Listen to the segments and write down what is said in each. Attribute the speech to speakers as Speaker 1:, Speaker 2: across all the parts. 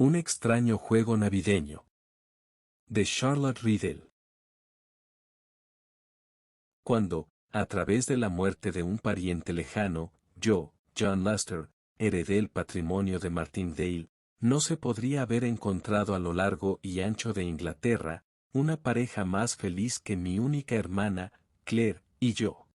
Speaker 1: Un extraño juego navideño. De Charlotte Riddle. Cuando, a través de la muerte de un pariente lejano, yo, John Lester, heredé el patrimonio de Martindale, no se podría haber encontrado a lo largo y ancho de Inglaterra, una pareja más feliz que mi única hermana, Claire, y yo.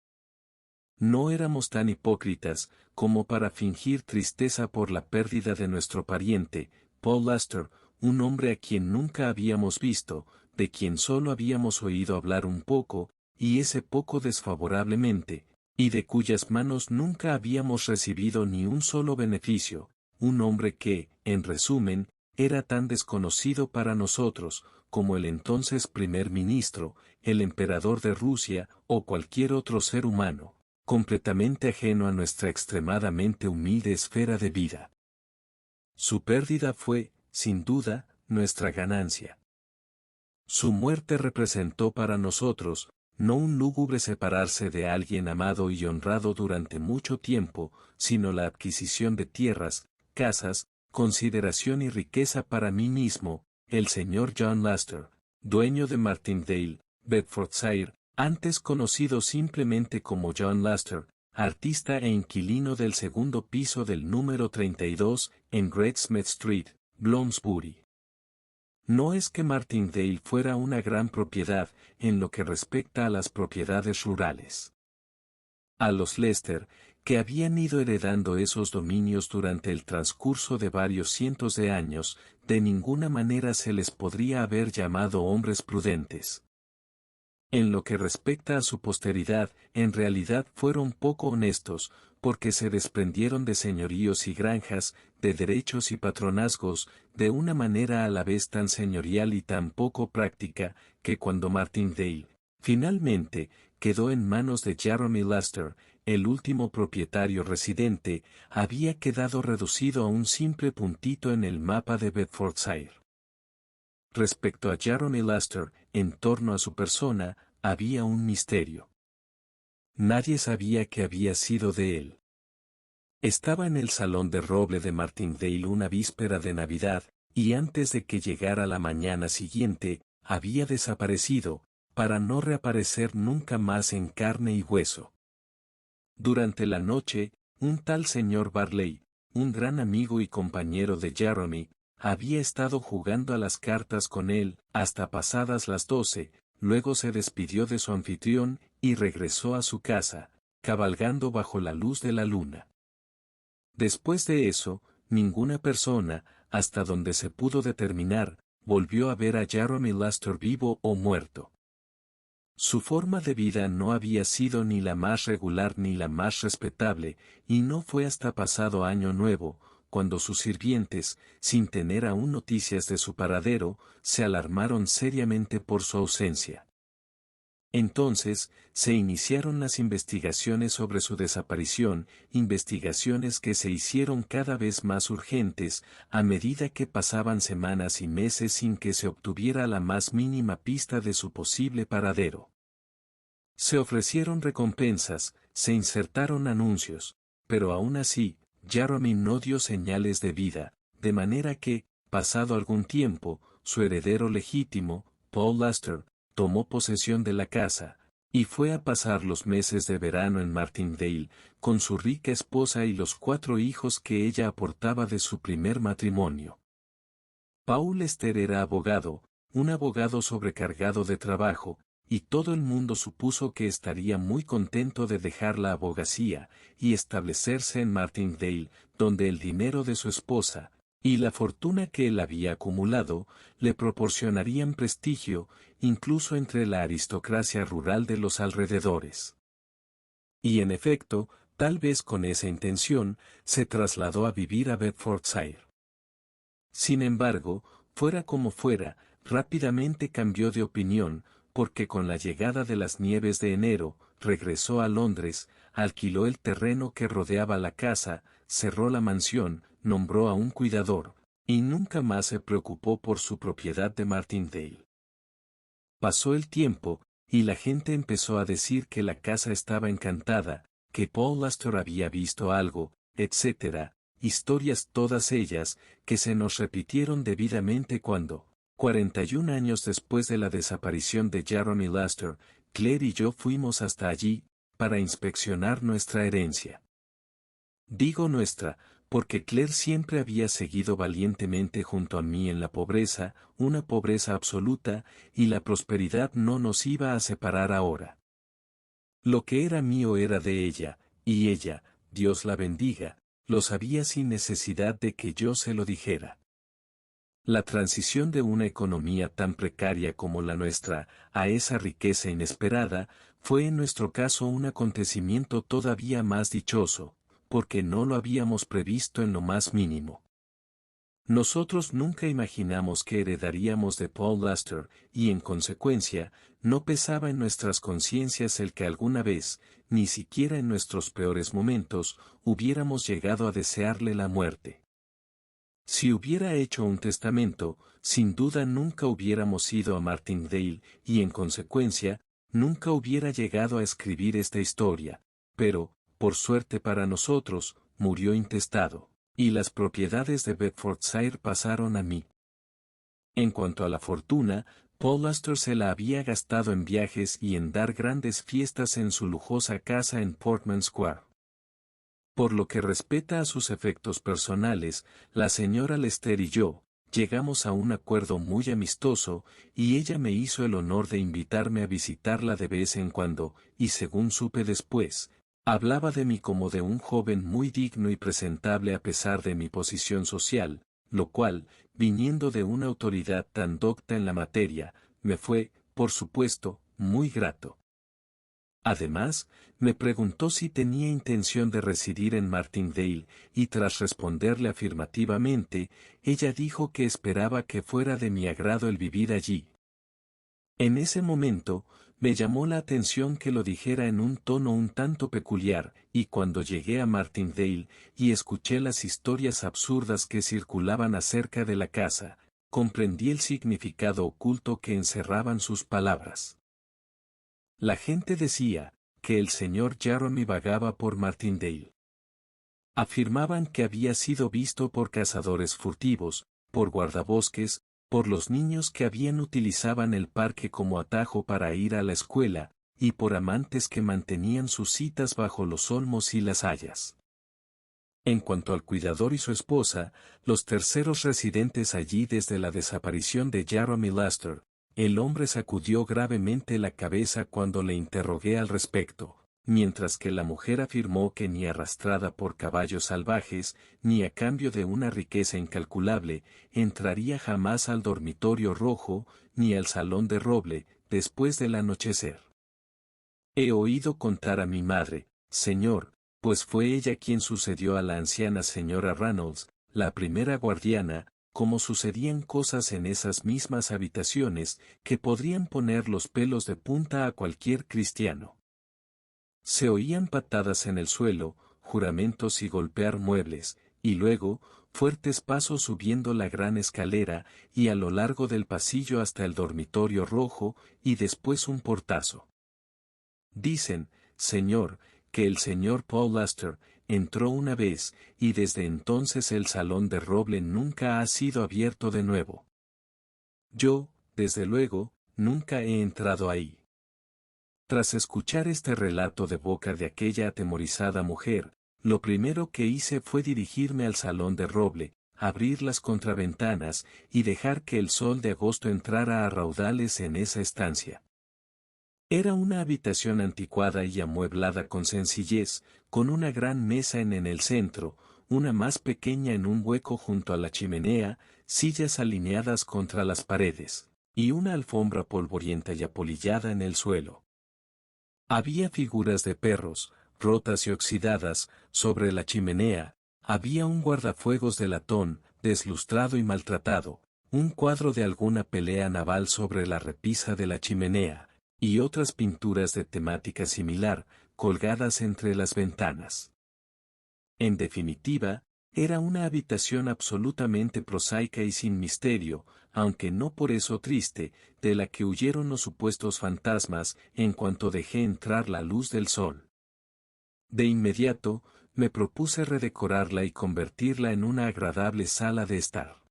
Speaker 1: No éramos tan hipócritas como para fingir tristeza por la pérdida de nuestro pariente, Paul Lester, un hombre a quien nunca habíamos visto, de quien solo habíamos oído hablar un poco, y ese poco desfavorablemente, y de cuyas manos nunca habíamos recibido ni un solo beneficio, un hombre que, en resumen, era tan desconocido para nosotros, como el entonces primer ministro, el emperador de Rusia, o cualquier otro ser humano, completamente ajeno a nuestra extremadamente humilde esfera de vida. Su pérdida fue, sin duda, nuestra ganancia. Su muerte representó para nosotros, no un lúgubre separarse de alguien amado y honrado durante mucho tiempo, sino la adquisición de tierras, casas, consideración y riqueza para mí mismo, el señor John Lester, dueño de Martindale, Bedfordshire, antes conocido simplemente como John Lester, artista e inquilino del segundo piso del número 32, en Great Smith Street, Bloomsbury. No es que Martindale fuera una gran propiedad, en lo que respecta a las propiedades rurales. A los Lester, que habían ido heredando esos dominios durante el transcurso de varios cientos de años, de ninguna manera se les podría haber llamado hombres prudentes. En lo que respecta a su posteridad, en realidad fueron poco honestos, porque se desprendieron de señoríos y granjas, de derechos y patronazgos, de una manera a la vez tan señorial y tan poco práctica, que cuando Martindale, finalmente, quedó en manos de Jeremy Lester, el último propietario residente, había quedado reducido a un simple puntito en el mapa de Bedfordshire. Respecto a Jeremy Lester, en torno a su persona, había un misterio. Nadie sabía qué había sido de él. Estaba en el salón de roble de Martindale una víspera de Navidad, y antes de que llegara la mañana siguiente, había desaparecido, para no reaparecer nunca más en carne y hueso. Durante la noche, un tal señor Barley, un gran amigo y compañero de Jeremy, había estado jugando a las cartas con él, hasta pasadas las 12, luego se despidió de su anfitrión, y regresó a su casa, cabalgando bajo la luz de la luna. Después de eso, ninguna persona, hasta donde se pudo determinar, volvió a ver a Jeremy Lester vivo o muerto. Su forma de vida no había sido ni la más regular ni la más respetable, y no fue hasta pasado Año Nuevo, cuando sus sirvientes, sin tener aún noticias de su paradero, se alarmaron seriamente por su ausencia. Entonces, se iniciaron las investigaciones sobre su desaparición, investigaciones que se hicieron cada vez más urgentes, a medida que pasaban semanas y meses sin que se obtuviera la más mínima pista de su posible paradero. Se ofrecieron recompensas, se insertaron anuncios, pero aún así, Jeremy no dio señales de vida, de manera que, pasado algún tiempo, su heredero legítimo, Paul Lester, tomó posesión de la casa, y fue a pasar los meses de verano en Martindale, con su rica esposa y los 4 hijos que ella aportaba de su primer matrimonio. Paul Lester era abogado, un abogado sobrecargado de trabajo, y todo el mundo supuso que estaría muy contento de dejar la abogacía, y establecerse en Martindale, donde el dinero de su esposa, y la fortuna que él había acumulado, le proporcionarían prestigio, incluso entre la aristocracia rural de los alrededores. Y en efecto, tal vez con esa intención, se trasladó a vivir a Bedfordshire. Sin embargo, fuera como fuera, rápidamente cambió de opinión, porque con la llegada de las nieves de enero, regresó a Londres, alquiló el terreno que rodeaba la casa, cerró la mansión, nombró a un cuidador, y nunca más se preocupó por su propiedad de Martindale. Pasó el tiempo, y la gente empezó a decir que la casa estaba encantada, que Paul Lester había visto algo, etc., historias todas ellas, que se nos repitieron debidamente cuando, 41 años después de la desaparición de Jeremy Laster, Claire y yo fuimos hasta allí, para inspeccionar nuestra herencia. Digo nuestra, porque Claire siempre había seguido valientemente junto a mí en la pobreza, una pobreza absoluta, y la prosperidad no nos iba a separar ahora. Lo que era mío era de ella, y ella, Dios la bendiga, lo sabía sin necesidad de que yo se lo dijera. La transición de una economía tan precaria como la nuestra, a esa riqueza inesperada, fue en nuestro caso un acontecimiento todavía más dichoso, porque no lo habíamos previsto en lo más mínimo. Nosotros nunca imaginamos que heredaríamos de Paul Laster, y en consecuencia, no pesaba en nuestras conciencias el que alguna vez, ni siquiera en nuestros peores momentos, hubiéramos llegado a desearle la muerte. Si hubiera hecho un testamento, sin duda nunca hubiéramos ido a Martindale, y en consecuencia, nunca hubiera llegado a escribir esta historia, pero, por suerte para nosotros, murió intestado, y las propiedades de Bedfordshire pasaron a mí. En cuanto a la fortuna, Paul Astor se la había gastado en viajes y en dar grandes fiestas en su lujosa casa en Portman Square. Por lo que respecta a sus efectos personales, la señora Lester y yo, llegamos a un acuerdo muy amistoso, y ella me hizo el honor de invitarme a visitarla de vez en cuando, y según supe después, hablaba de mí como de un joven muy digno y presentable a pesar de mi posición social, lo cual, viniendo de una autoridad tan docta en la materia, me fue, por supuesto, muy grato. Además, me preguntó si tenía intención de residir en Martindale, y tras responderle afirmativamente, ella dijo que esperaba que fuera de mi agrado el vivir allí. En ese momento, me llamó la atención que lo dijera en un tono un tanto peculiar, y cuando llegué a Martindale, y escuché las historias absurdas que circulaban acerca de la casa, comprendí el significado oculto que encerraban sus palabras. La gente decía, que el señor Jeremy vagaba por Martindale. Afirmaban que había sido visto por cazadores furtivos, por guardabosques, por los niños que utilizaban el parque como atajo para ir a la escuela, y por amantes que mantenían sus citas bajo los olmos y las hayas. En cuanto al cuidador y su esposa, los terceros residentes allí desde la desaparición de Jeremy Laster, el hombre sacudió gravemente la cabeza cuando le interrogué al respecto, mientras que la mujer afirmó que ni arrastrada por caballos salvajes, ni a cambio de una riqueza incalculable, entraría jamás al dormitorio rojo, ni al salón de roble, después del anochecer. He oído contar a mi madre, señor, pues fue ella quien sucedió a la anciana señora Reynolds, la primera guardiana, como sucedían cosas en esas mismas habitaciones, que podrían poner los pelos de punta a cualquier cristiano. Se oían patadas en el suelo, juramentos y golpear muebles, y luego, fuertes pasos subiendo la gran escalera, y a lo largo del pasillo hasta el dormitorio rojo, y después un portazo. Dicen, señor, que el señor Paul Astor entró una vez, y desde entonces el salón de roble nunca ha sido abierto de nuevo. Yo, desde luego, nunca he entrado ahí. Tras escuchar este relato de boca de aquella atemorizada mujer, lo primero que hice fue dirigirme al salón de roble, abrir las contraventanas, y dejar que el sol de agosto entrara a raudales en esa estancia. Era una habitación anticuada y amueblada con sencillez, con una gran mesa en el centro, una más pequeña en un hueco junto a la chimenea, sillas alineadas contra las paredes, y una alfombra polvorienta y apolillada en el suelo. Había figuras de perros, rotas y oxidadas, sobre la chimenea, había un guardafuegos de latón, deslustrado y maltratado, un cuadro de alguna pelea naval sobre la repisa de la chimenea, y otras pinturas de temática similar, colgadas entre las ventanas. En definitiva, era una habitación absolutamente prosaica y sin misterio, aunque no por eso triste, de la que huyeron los supuestos fantasmas en cuanto dejé entrar la luz del sol. De inmediato, me propuse redecorarla y convertirla en una agradable sala de estar.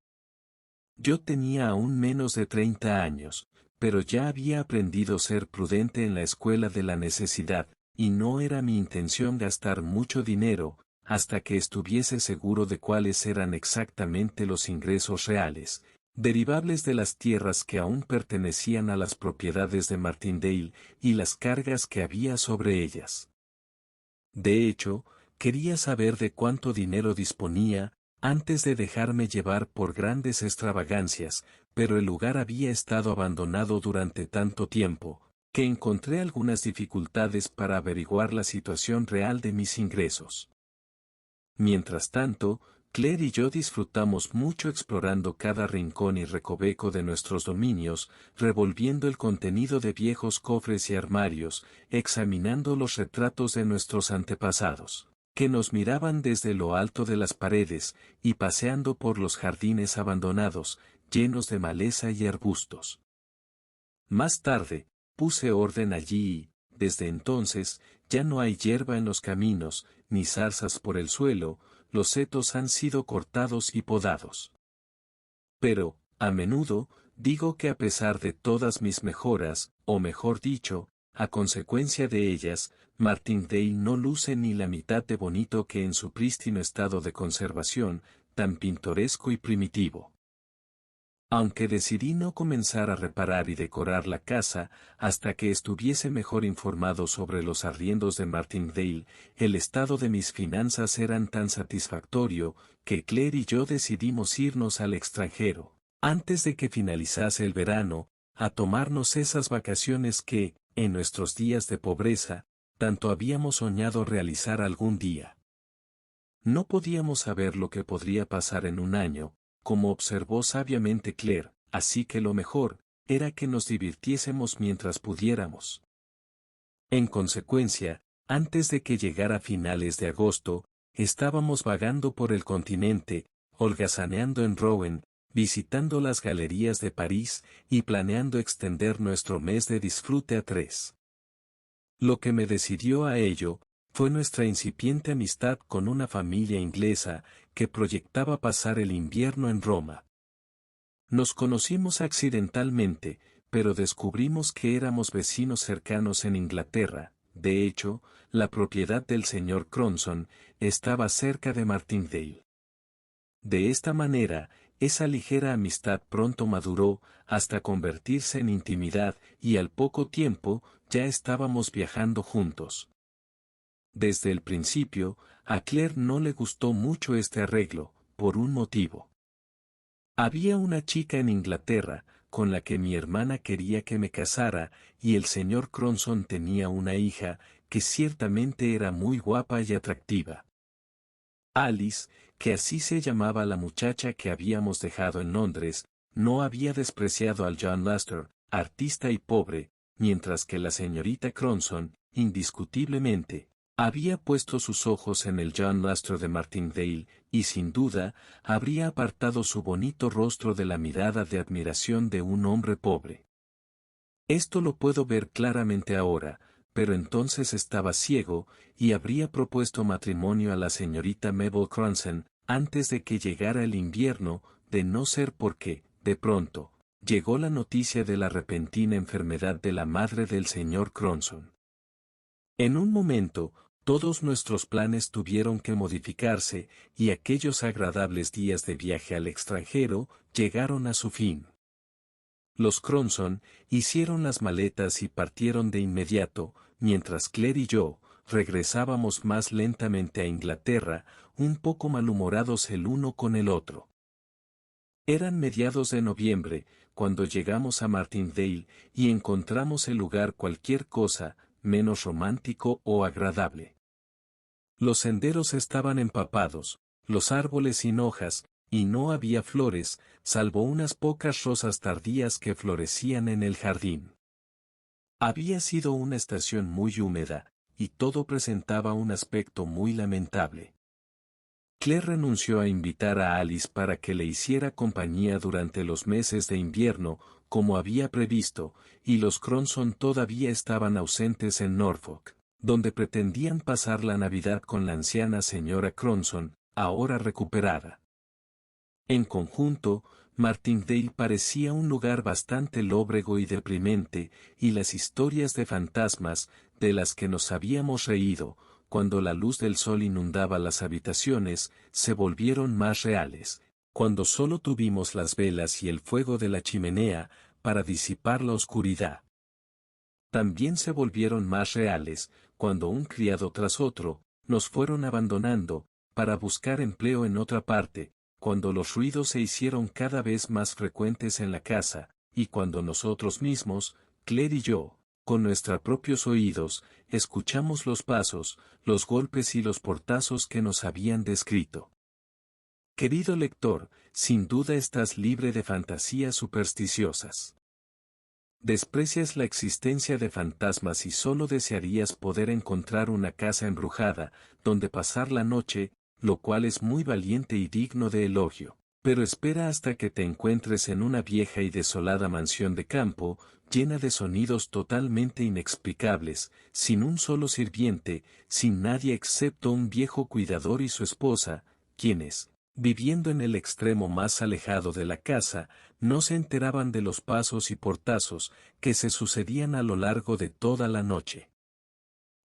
Speaker 1: Yo tenía aún menos de 30 años, pero ya había aprendido a ser prudente en la escuela de la necesidad, y no era mi intención gastar mucho dinero, hasta que estuviese seguro de cuáles eran exactamente los ingresos reales, derivables de las tierras que aún pertenecían a las propiedades de Martindale, y las cargas que había sobre ellas. De hecho, quería saber de cuánto dinero disponía, antes de dejarme llevar por grandes extravagancias, pero el lugar había estado abandonado durante tanto tiempo, que encontré algunas dificultades para averiguar la situación real de mis ingresos. Mientras tanto, Claire y yo disfrutamos mucho explorando cada rincón y recoveco de nuestros dominios, revolviendo el contenido de viejos cofres y armarios, examinando los retratos de nuestros antepasados, que nos miraban desde lo alto de las paredes, y paseando por los jardines abandonados, llenos de maleza y arbustos. Más tarde, puse orden allí y, desde entonces, ya no hay hierba en los caminos, ni zarzas por el suelo, los setos han sido cortados y podados. Pero, a menudo, digo que a pesar de todas mis mejoras, o mejor dicho, a consecuencia de ellas, Martindale no luce ni la mitad de bonito que en su prístino estado de conservación, tan pintoresco y primitivo. Aunque decidí no comenzar a reparar y decorar la casa, hasta que estuviese mejor informado sobre los arriendos de Martindale, el estado de mis finanzas era tan satisfactorio, que Claire y yo decidimos irnos al extranjero, antes de que finalizase el verano, a tomarnos esas vacaciones que, en nuestros días de pobreza, tanto habíamos soñado realizar algún día. No podíamos saber lo que podría pasar en un año, como observó sabiamente Claire, así que lo mejor, era que nos divirtiésemos mientras pudiéramos. En consecuencia, antes de que llegara finales de agosto, estábamos vagando por el continente, holgazaneando en Rouen, visitando las galerías de París, y planeando extender nuestro mes de disfrute a 3. Lo que me decidió a ello, fue nuestra incipiente amistad con una familia inglesa, que proyectaba pasar el invierno en Roma. Nos conocimos accidentalmente, pero descubrimos que éramos vecinos cercanos en Inglaterra. De hecho, la propiedad del señor Cronson estaba cerca de Martindale. De esta manera, esa ligera amistad pronto maduró, hasta convertirse en intimidad, y al poco tiempo, ya estábamos viajando juntos. Desde el principio, a Claire no le gustó mucho este arreglo, por un motivo. Había una chica en Inglaterra, con la que mi hermana quería que me casara, y el señor Cronson tenía una hija, que ciertamente era muy guapa y atractiva. Alice, que así se llamaba la muchacha que habíamos dejado en Londres, no había despreciado al John Lester, artista y pobre, mientras que la señorita Cronson, indiscutiblemente, había puesto sus ojos en el John Lester de Martindale, y sin duda, habría apartado su bonito rostro de la mirada de admiración de un hombre pobre. Esto lo puedo ver claramente ahora, pero entonces estaba ciego, y habría propuesto matrimonio a la señorita Mabel Cronson, antes de que llegara el invierno, de no ser porque, de pronto, llegó la noticia de la repentina enfermedad de la madre del señor Cronson. En un momento, todos nuestros planes tuvieron que modificarse, y aquellos agradables días de viaje al extranjero llegaron a su fin. Los Cronson hicieron las maletas y partieron de inmediato, mientras Claire y yo regresábamos más lentamente a Inglaterra, un poco malhumorados el uno con el otro. Eran mediados de noviembre, cuando llegamos a Martindale, y encontramos el lugar cualquier cosa menos romántico o agradable. Los senderos estaban empapados, los árboles sin hojas, y no había flores, salvo unas pocas rosas tardías que florecían en el jardín. Había sido una estación muy húmeda, y todo presentaba un aspecto muy lamentable. Claire renunció a invitar a Alice para que le hiciera compañía durante los meses de invierno, como había previsto, y los Cronson todavía estaban ausentes en Norfolk, donde pretendían pasar la Navidad con la anciana señora Cronson, ahora recuperada. En conjunto, Martindale parecía un lugar bastante lóbrego y deprimente, y las historias de fantasmas, de las que nos habíamos reído, cuando la luz del sol inundaba las habitaciones, se volvieron más reales, cuando solo tuvimos las velas y el fuego de la chimenea, para disipar la oscuridad. También se volvieron más reales, cuando un criado tras otro, nos fueron abandonando, para buscar empleo en otra parte, cuando los ruidos se hicieron cada vez más frecuentes en la casa, y cuando nosotros mismos, Claire y yo, con nuestros propios oídos, escuchamos los pasos, los golpes y los portazos que nos habían descrito. Querido lector, sin duda estás libre de fantasías supersticiosas. Desprecias la existencia de fantasmas y solo desearías poder encontrar una casa embrujada, donde pasar la noche, lo cual es muy valiente y digno de elogio. Pero espera hasta que te encuentres en una vieja y desolada mansión de campo, llena de sonidos totalmente inexplicables, sin un solo sirviente, sin nadie excepto un viejo cuidador y su esposa, quienes, viviendo en el extremo más alejado de la casa, no se enteraban de los pasos y portazos que se sucedían a lo largo de toda la noche.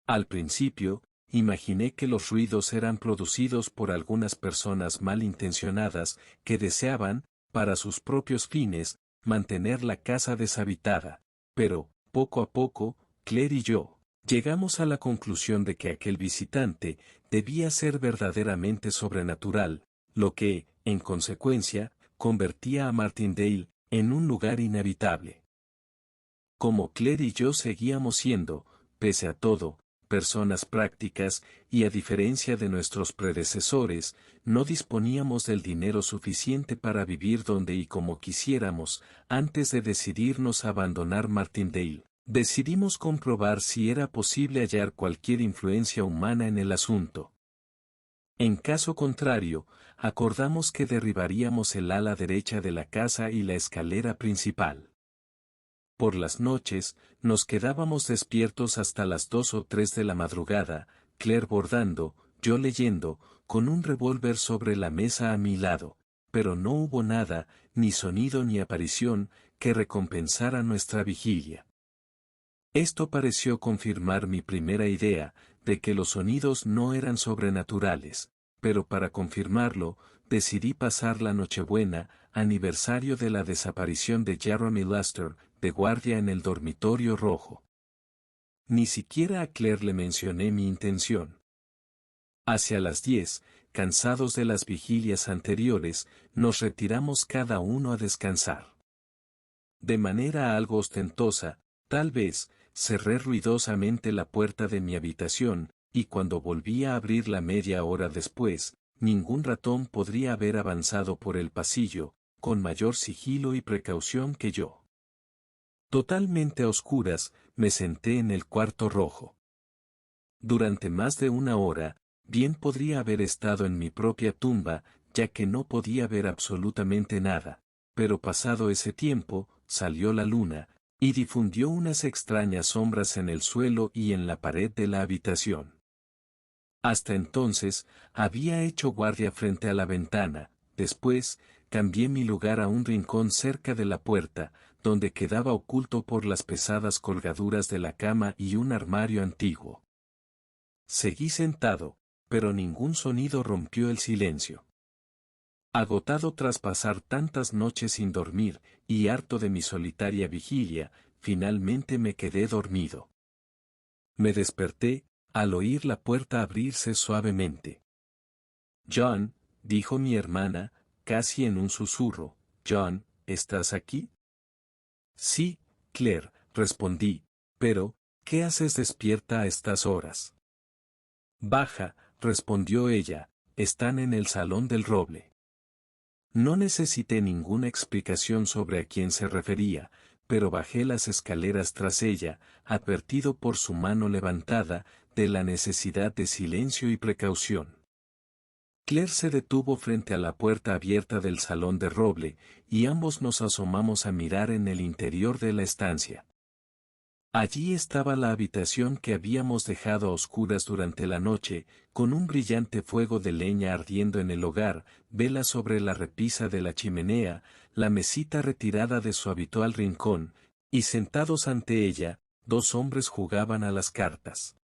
Speaker 1: Al principio, imaginé que los ruidos eran producidos por algunas personas malintencionadas que deseaban, para sus propios fines, mantener la casa deshabitada, pero, poco a poco, Claire y yo, llegamos a la conclusión de que aquel visitante debía ser verdaderamente sobrenatural, lo que, en consecuencia, convertía a Martindale en un lugar inhabitable. Como Claire y yo seguíamos siendo, pese a todo, personas prácticas, y a diferencia de nuestros predecesores, no disponíamos del dinero suficiente para vivir donde y como quisiéramos, antes de decidirnos a abandonar Martindale, decidimos comprobar si era posible hallar cualquier influencia humana en el asunto. En caso contrario, acordamos que derribaríamos el ala derecha de la casa y la escalera principal. Por las noches, nos quedábamos despiertos hasta las 2 o 3 de la madrugada, Claire bordando, yo leyendo, con un revólver sobre la mesa a mi lado, pero no hubo nada, ni sonido ni aparición, que recompensara nuestra vigilia. Esto pareció confirmar mi primera idea, de que los sonidos no eran sobrenaturales, pero para confirmarlo, decidí pasar la Nochebuena, aniversario de la desaparición de Jeremy Luster, de guardia en el dormitorio rojo. Ni siquiera a Claire le mencioné mi intención. Hacia las 10, cansados de las vigilias anteriores, nos retiramos cada uno a descansar. De manera algo ostentosa, tal vez, cerré ruidosamente la puerta de mi habitación, y cuando volví a abrirla media hora después, ningún ratón podría haber avanzado por el pasillo, con mayor sigilo y precaución que yo. Totalmente a oscuras, me senté en el cuarto rojo. Durante más de una hora, bien podría haber estado en mi propia tumba, ya que no podía ver absolutamente nada, pero pasado ese tiempo, salió la luna, y difundió unas extrañas sombras en el suelo y en la pared de la habitación. Hasta entonces, había hecho guardia frente a la ventana, después, cambié mi lugar a un rincón cerca de la puerta, donde quedaba oculto por las pesadas colgaduras de la cama y un armario antiguo. Seguí sentado, pero ningún sonido rompió el silencio. Agotado tras pasar tantas noches sin dormir, y harto de mi solitaria vigilia, finalmente me quedé dormido. Me desperté, al oír la puerta abrirse suavemente. «John», dijo mi hermana, casi en un susurro, «John, ¿estás aquí?» «Sí, Claire», respondí, «pero, ¿qué haces despierta a estas horas?» «Baja», respondió ella, «están en el salón del roble». No necesité ninguna explicación sobre a quién se refería, pero bajé las escaleras tras ella, advertido por su mano levantada, de la necesidad de silencio y precaución. Claire se detuvo frente a la puerta abierta del salón de roble, y ambos nos asomamos a mirar en el interior de la estancia. Allí estaba la habitación que habíamos dejado a oscuras durante la noche, con un brillante fuego de leña ardiendo en el hogar, velas sobre la repisa de la chimenea, la mesita retirada de su habitual rincón, y sentados ante ella, dos hombres jugaban a las cartas.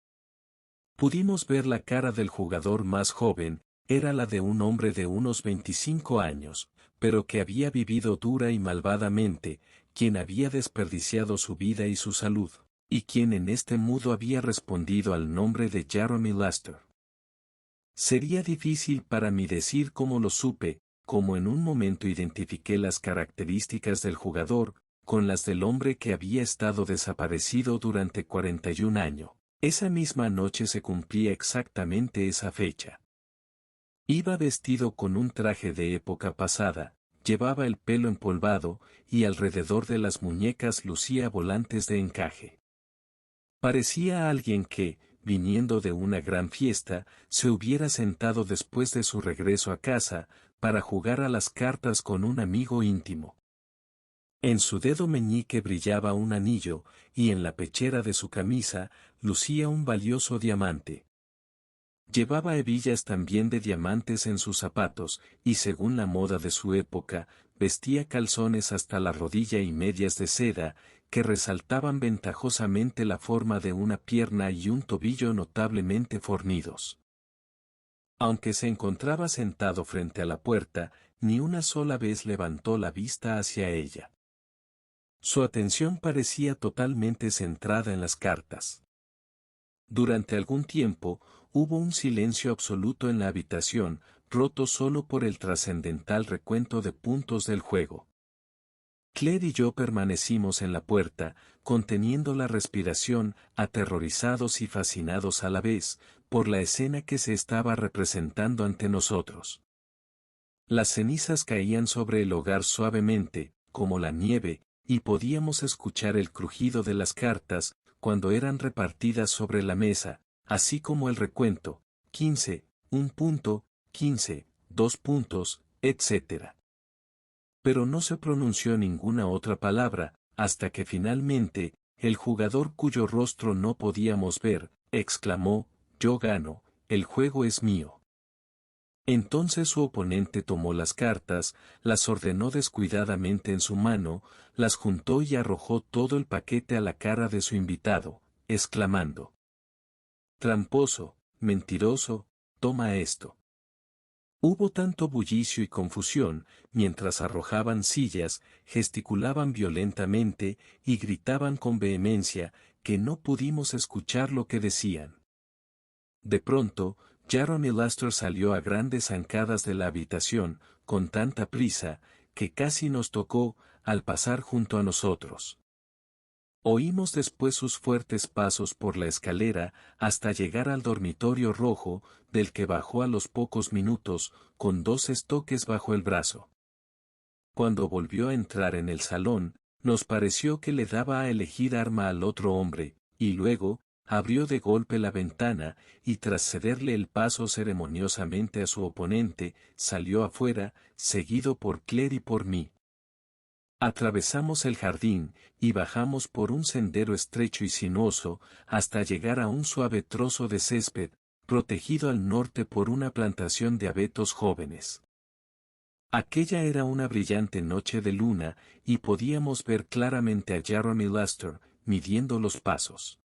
Speaker 1: Pudimos ver la cara del jugador más joven, era la de un hombre de unos 25 años, pero que había vivido dura y malvadamente, quien había desperdiciado su vida y su salud, y quien en este mudo había respondido al nombre de Jeremy Laster. Sería difícil para mí decir cómo lo supe, como en un momento identifiqué las características del jugador, con las del hombre que había estado desaparecido durante 41 años. Esa misma noche se cumplía exactamente esa fecha. Iba vestido con un traje de época pasada, llevaba el pelo empolvado, y alrededor de las muñecas lucía volantes de encaje. Parecía alguien que, viniendo de una gran fiesta, se hubiera sentado después de su regreso a casa, para jugar a las cartas con un amigo íntimo. En su dedo meñique brillaba un anillo, y en la pechera de su camisa, lucía un valioso diamante. Llevaba hebillas también de diamantes en sus zapatos, y según la moda de su época, vestía calzones hasta la rodilla y medias de seda, que resaltaban ventajosamente la forma de una pierna y un tobillo notablemente fornidos. Aunque se encontraba sentado frente a la puerta, ni una sola vez levantó la vista hacia ella. Su atención parecía totalmente centrada en las cartas. Durante algún tiempo, hubo un silencio absoluto en la habitación, roto solo por el trascendental recuento de puntos del juego. Claire y yo permanecimos en la puerta, conteniendo la respiración, aterrorizados y fascinados a la vez, por la escena que se estaba representando ante nosotros. Las cenizas caían sobre el hogar suavemente, como la nieve, y podíamos escuchar el crujido de las cartas, cuando eran repartidas sobre la mesa, así como el recuento, 15, 1 punto, 15, 2 puntos, etc. Pero no se pronunció ninguna otra palabra, hasta que finalmente, el jugador cuyo rostro no podíamos ver, exclamó, «Yo gano, el juego es mío». Entonces su oponente tomó las cartas, las ordenó descuidadamente en su mano, las juntó y arrojó todo el paquete a la cara de su invitado, exclamando: «Tramposo, mentiroso, toma esto». Hubo tanto bullicio y confusión, mientras arrojaban sillas, gesticulaban violentamente y gritaban con vehemencia, que no pudimos escuchar lo que decían. De pronto, Jeremy Laster salió a grandes zancadas de la habitación, con tanta prisa, que casi nos tocó, al pasar junto a nosotros. Oímos después sus fuertes pasos por la escalera, hasta llegar al dormitorio rojo, del que bajó a los pocos minutos, con 2 estoques bajo el brazo. Cuando volvió a entrar en el salón, nos pareció que le daba a elegir arma al otro hombre, y luego, abrió de golpe la ventana, y tras cederle el paso ceremoniosamente a su oponente, salió afuera, seguido por Claire y por mí. Atravesamos el jardín, y bajamos por un sendero estrecho y sinuoso, hasta llegar a un suave trozo de césped, protegido al norte por una plantación de abetos jóvenes. Aquella era una brillante noche de luna, y podíamos ver claramente a Jeremy Laster, midiendo los pasos.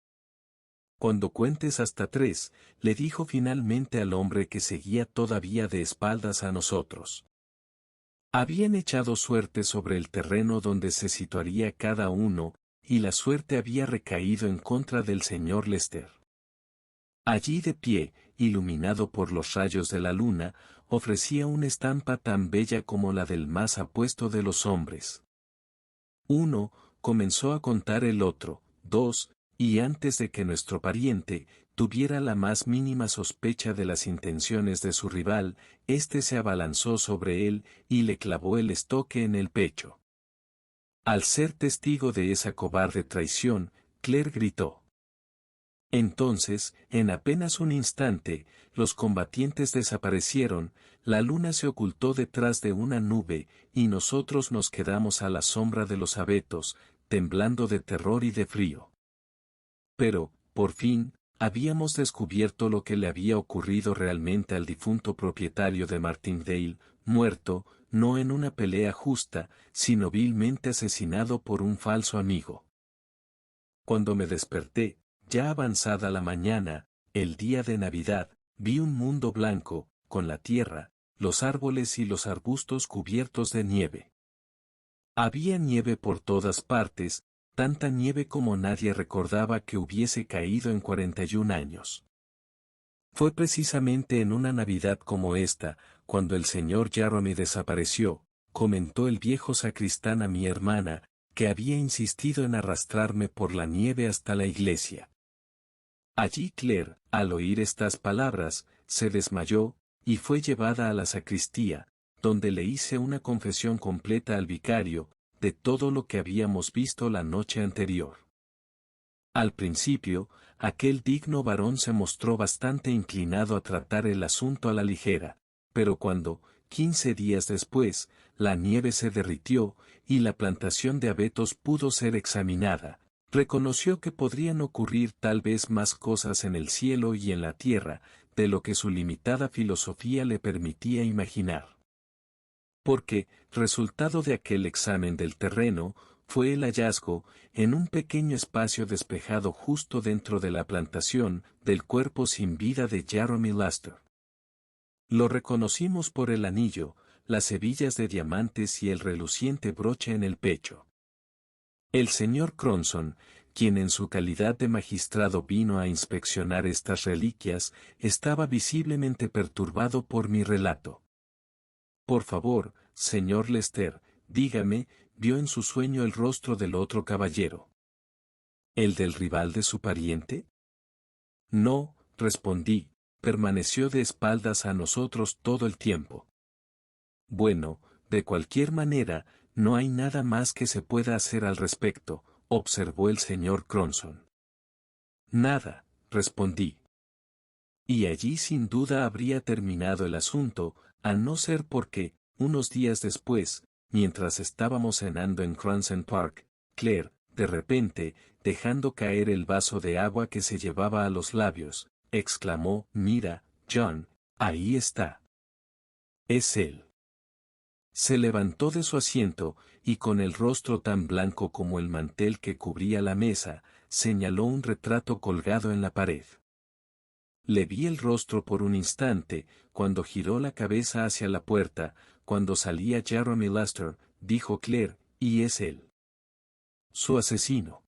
Speaker 1: «Cuando cuentes hasta 3, le dijo finalmente al hombre que seguía todavía de espaldas a nosotros. Habían echado suerte sobre el terreno donde se situaría cada uno, y la suerte había recaído en contra del señor Lester. Allí de pie, iluminado por los rayos de la luna, ofrecía una estampa tan bella como la del más apuesto de los hombres. 1, comenzó a contar el otro, 2, y antes de que nuestro pariente tuviera la más mínima sospecha de las intenciones de su rival, éste se abalanzó sobre él y le clavó el estoque en el pecho. Al ser testigo de esa cobarde traición, Claire gritó. Entonces, en apenas un instante, los combatientes desaparecieron, la luna se ocultó detrás de una nube, y nosotros nos quedamos a la sombra de los abetos, temblando de terror y de frío. Pero, por fin, habíamos descubierto lo que le había ocurrido realmente al difunto propietario de Martindale, muerto, no en una pelea justa, sino vilmente asesinado por un falso amigo. Cuando me desperté, ya avanzada la mañana, el día de Navidad, vi un mundo blanco, con la tierra, los árboles y los arbustos cubiertos de nieve. Había nieve por todas partes, tanta nieve como nadie recordaba que hubiese caído en 41 años. Fue precisamente en una Navidad como esta, cuando el señor Jeremy desapareció, comentó el viejo sacristán a mi hermana, que había insistido en arrastrarme por la nieve hasta la iglesia. Allí Claire, al oír estas palabras, se desmayó, y fue llevada a la sacristía, donde le hice una confesión completa al vicario, de todo lo que habíamos visto la noche anterior. Al principio, aquel digno varón se mostró bastante inclinado a tratar el asunto a la ligera, pero cuando, 15 días después, la nieve se derritió, y la plantación de abetos pudo ser examinada, reconoció que podrían ocurrir tal vez más cosas en el cielo y en la tierra, de lo que su limitada filosofía le permitía imaginar. Porque, resultado de aquel examen del terreno, fue el hallazgo, en un pequeño espacio despejado justo dentro de la plantación, del cuerpo sin vida de Jeremy Laster. Lo reconocimos por el anillo, las hebillas de diamantes y el reluciente broche en el pecho. El señor Cronson, quien en su calidad de magistrado vino a inspeccionar estas reliquias, estaba visiblemente perturbado por mi relato. Por favor, señor Lester, dígame, ¿vio en su sueño el rostro del otro caballero? ¿El del rival de su pariente? No, respondí, permaneció de espaldas a nosotros todo el tiempo. Bueno, de cualquier manera, no hay nada más que se pueda hacer al respecto, observó el señor Cronson. Nada, respondí. Y allí sin duda habría terminado el asunto, a no ser porque, unos días después, mientras estábamos cenando en Cranston Park, Claire, de repente, dejando caer el vaso de agua que se llevaba a los labios, exclamó, «Mira, John, ahí está. Es él». Se levantó de su asiento, y con el rostro tan blanco como el mantel que cubría la mesa, señaló un retrato colgado en la pared. Le vi el rostro por un instante, cuando giró la cabeza hacia la puerta, cuando salía Jeremy Laster, dijo Claire, y es él. Su asesino.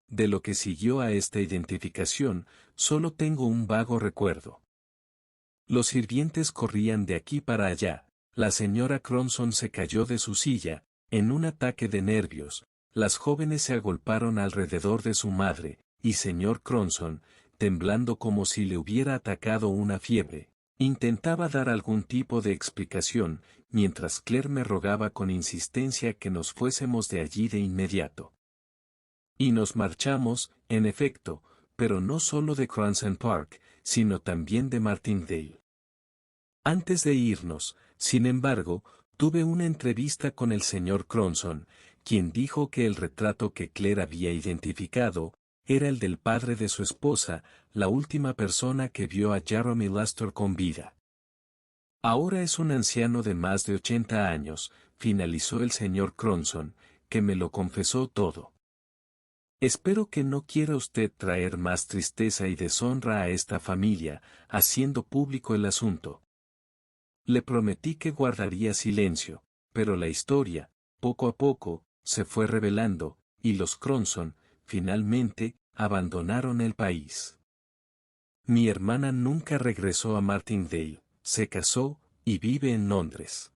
Speaker 1: De lo que siguió a esta identificación, solo tengo un vago recuerdo. Los sirvientes corrían de aquí para allá, la señora Cronson se cayó de su silla, en un ataque de nervios, las jóvenes se agolparon alrededor de su madre, y señor Cronson, temblando como si le hubiera atacado una fiebre, intentaba dar algún tipo de explicación, mientras Claire me rogaba con insistencia que nos fuésemos de allí de inmediato. Y nos marchamos, en efecto, pero no solo de Cranston Park, sino también de Martindale. Antes de irnos, sin embargo, tuve una entrevista con el señor Cronson, quien dijo que el retrato que Claire había identificado, era el del padre de su esposa, la última persona que vio a Jeremy Laster con vida. Ahora es un anciano de más de 80 años, finalizó el señor Cronson, que me lo confesó todo. Espero que no quiera usted traer más tristeza y deshonra a esta familia, haciendo público el asunto. Le prometí que guardaría silencio, pero la historia, poco a poco, se fue revelando, y los Cronson, finalmente, abandonaron el país. Mi hermana nunca regresó a Martindale, se casó, y vive en Londres.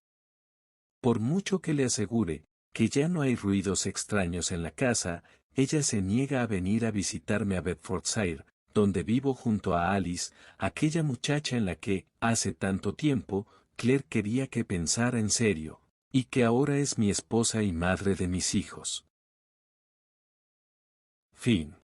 Speaker 1: Por mucho que le asegure, que ya no hay ruidos extraños en la casa, ella se niega a venir a visitarme a Bedfordshire, donde vivo junto a Alice, aquella muchacha en la que, hace tanto tiempo, Claire quería que pensara en serio, y que ahora es mi esposa y madre de mis hijos. Fin.